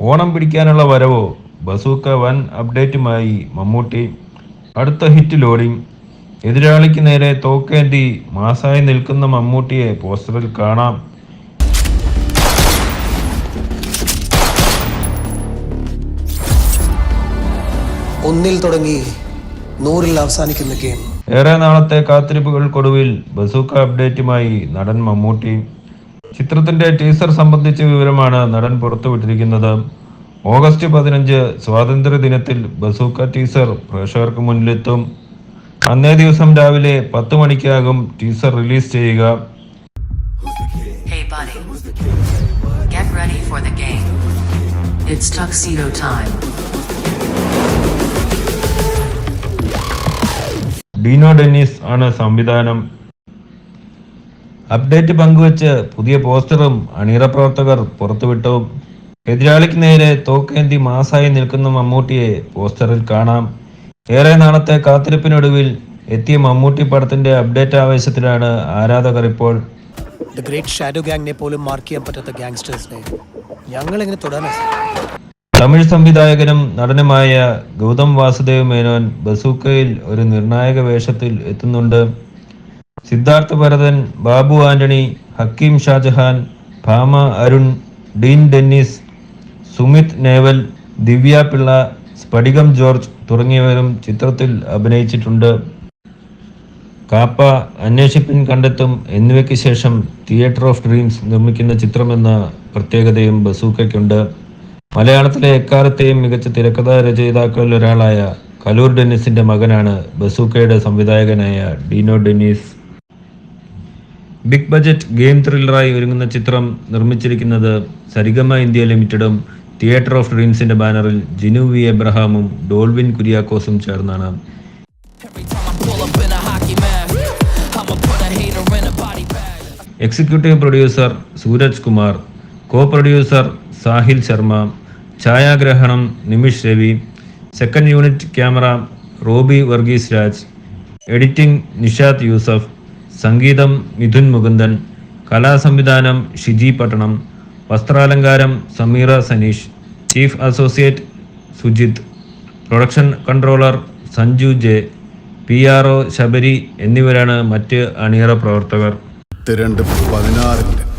ഓണം പിടിക്കാനുള്ള വരവോ? ബസൂക്ക വൻ അപ്ഡേറ്റുമായി മമ്മൂട്ടി. അടുത്ത ഹിറ്റ് ലോഡിംഗ്. എതിരാളിക്ക് നേരെ തോക്കേന്തി മാസായി നിൽക്കുന്ന മമ്മൂട്ടിയെ പോസ്റ്ററിൽ കാണാം. ഒന്നിൽ തുടങ്ങി 100-ൽ അവസാനിക്കുന്ന ഗെയിം. ഏറെ നാളത്തെ കാത്തിരിപ്പുകൾക്കൊടുവിൽ ബസൂക്ക അപ്ഡേറ്റുമായി നടൻ മമ്മൂട്ടി. ചിത്രത്തിന്റെ ടീസർ സംബന്ധിച്ച വിവരമാണ് നടൻ പുറത്തുവിട്ടിരിക്കുന്നത്. ഓഗസ്റ്റ് 15 സ്വാതന്ത്ര്യ ദിനത്തിൽ ബസൂക്ക ടീസർ പ്രേക്ഷകർക്ക് മുന്നിലെത്തും. അന്നേ ദിവസം രാവിലെ 10 മണിക്കാകും ടീസർ റിലീസ് ചെയ്യുക. Hey buddy, get ready for the game. It's tuxedo time. Deeno Dennis ആണ് സംവിധാനം. അപ്ഡേറ്റ് പങ്കുവച്ച് പുതിയ പോസ്റ്ററും അണിയറ പ്രവർത്തകർ പുറത്തുവിട്ടു. എതിരാളിക്ക് നേരെ തോക്കേന്തി മാസായി നിൽക്കുന്ന മമ്മൂട്ടിയെ പോസ്റ്ററിൽ കാണാം. ഏറെ നാളത്തെ കാത്തിരിപ്പിനൊടുവിൽ എത്തിയ മമ്മൂട്ടി പടത്തിന്റെ അപ്ഡേറ്റ് ആവേശത്തിലാണ് ആരാധകർ ഇപ്പോൾ. ദി ഗ്രേറ്റ് ഷാഡോ ഗാങ്ങിനെ പോലും മാർക്ക് ചെയ്യാൻ പറ്റാത്ത ഗാങ്സ്റ്റേഴ്സിനെ ഞങ്ങൾ എങ്ങനെ തുടരാനാ? തമിഴ് സംവിധായകനും നടനുമായ ഗൗതം വാസുദേവ് മേനോൻ ബസൂക്കയിൽ ഒരു നിർണായക വേഷത്തിൽ എത്തുന്നുണ്ട്. സിദ്ധാർത്ഥ് ഭരതൻ, ബാബു ആന്റണി, ഹക്കീം ഷാജഹാൻ, ഭാമ അരുൺ, ഡീൻ ഡെന്നിസ്, സുമിത് നേവൽ, ദിവ്യ പിള്ള, സ്ഫടികം ജോർജ് തുടങ്ങിയവരും ചിത്രത്തിൽ അഭിനയിച്ചിട്ടുണ്ട്. കാപ്പ, അന്വേഷിപ്പിൻ കണ്ടെത്തും എന്നിവയ്ക്ക് ശേഷം തിയേറ്റർ ഓഫ് ഡ്രീംസ് നിർമ്മിക്കുന്ന ചിത്രമെന്ന പ്രത്യേകതയും ബസൂക്കയ്ക്കുണ്ട്. മലയാളത്തിലെ എക്കാലത്തെയും മികച്ച തിരക്കഥാ രചയിതാക്കളിൽ ഒരാളായ കലൂർ ഡെന്നിസിന്റെ മകനാണ് ബസൂക്കയുടെ സംവിധായകനായ Dino Dennis. Big budget game ത്രില്ലറായി ഒരുങ്ങുന്ന ചിത്രം നിർമ്മിച്ചിരിക്കുന്നത് സരിഗമ ഇന്ത്യ ലിമിറ്റഡും തിയേറ്റർ ഓഫ് ഡ്രീംസിന്റെ ബാനറിൽ ജിനു വി എബ്രഹാമും ഡോൾവിൻ കുര്യാക്കോസും ചേർന്നാണ്. Executive producer Sooraj Kumar, co producer Sahil Sharma, ഛായാഗ്രഹണം Nimish Ravi, second unit camera Robi Varghese Raj, editing Nishad Yusuf, സംഗീതം മിഥുൻ മുകുന്ദൻ, കലാസംവിധാനം ഷിജി പട്ടണം, വസ്ത്രാലങ്കാരം Sameera Saneesh, chief associate Sujith, production controller Sanju J, PRO Sabari എന്നിവരാണ് മറ്റ് അണിയറ പ്രവർത്തകർ. 16